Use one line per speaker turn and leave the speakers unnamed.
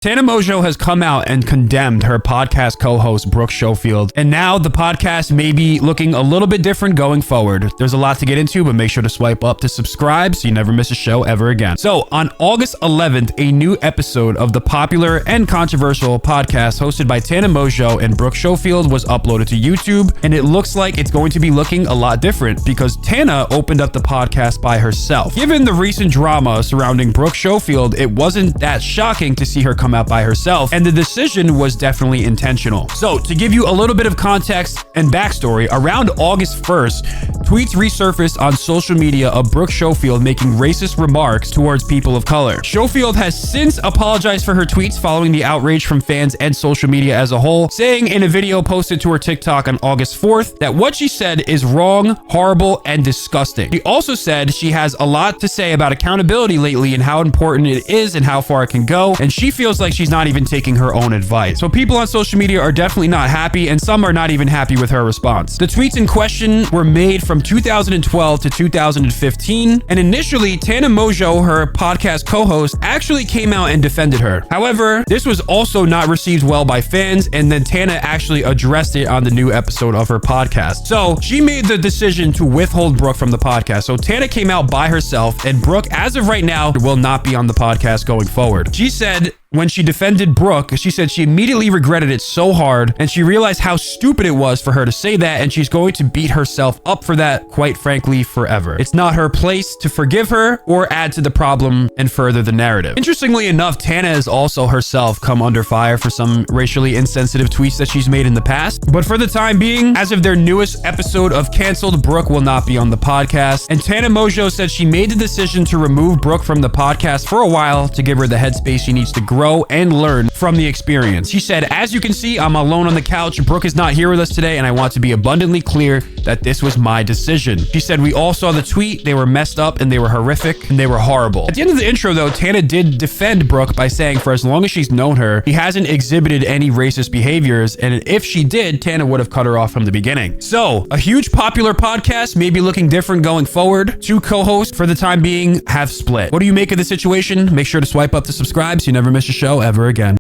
Tana Mongeau has come out and condemned her podcast co-host Brooke Schofield, and now the podcast may be looking a little bit different going forward. There's a lot to get into, but make sure to swipe up to subscribe so you never miss a show ever again. So on August 11th, a new episode of the popular and controversial podcast hosted by Tana Mongeau and Brooke Schofield was uploaded to YouTube, and it looks like it's going to be looking a lot different because Tana opened up the podcast by herself. Given the recent drama surrounding Brooke Schofield, it wasn't that shocking to see her come out by herself, and the decision was definitely intentional. So to give you a little bit of context and backstory, around August 1st, tweets resurfaced on social media of Brooke Schofield making racist remarks towards people of color. Schofield has since apologized for her tweets following the outrage from fans and social media as a whole, saying in a video posted to her TikTok on August 4th that what she said is wrong, horrible, and disgusting. She also said she has a lot to say about accountability lately and how important it is and how far it can go, and she feels like she's not even taking her own advice. So people on social media are definitely not happy, and some are not even happy with her response. The tweets in question were made from 2012 to 2015, and initially Tana Mongeau, her podcast co-host, actually came out and defended her. However, this was also not received well by fans, and then Tana actually addressed it on the new episode of her podcast. So she made the decision to withhold Brooke from the podcast. So Tana came out by herself, and Brooke, as of right now, will not be on the podcast going forward. She said when she defended Brooke, she said she immediately regretted it so hard, and she realized how stupid it was for her to say that, and she's going to beat herself up for that, quite frankly, forever. It's not her place to forgive her or add to the problem and further the narrative. Interestingly enough, Tana has also herself come under fire for some racially insensitive tweets that she's made in the past. But for the time being, as of their newest episode of Canceled, Brooke will not be on the podcast. And Tana Mongeau said she made the decision to remove Brooke from the podcast for a while to give her the headspace she needs to grow and learn from the experience. She said, "As you can see, I'm alone on the couch. Brooke is not here with us today, and I want to be abundantly clear that this was my decision." She said, "We all saw the tweet. They were messed up, and they were horrific, and they were horrible." At the end of the intro, though, Tana did defend Brooke by saying for as long as she's known her, he hasn't exhibited any racist behaviors, and if she did, Tana would have cut her off from the beginning. So, a huge popular podcast may be looking different going forward. Two co-hosts, for the time being, have split. What do you make of the situation? Make sure to swipe up to subscribe so you never miss a show ever again.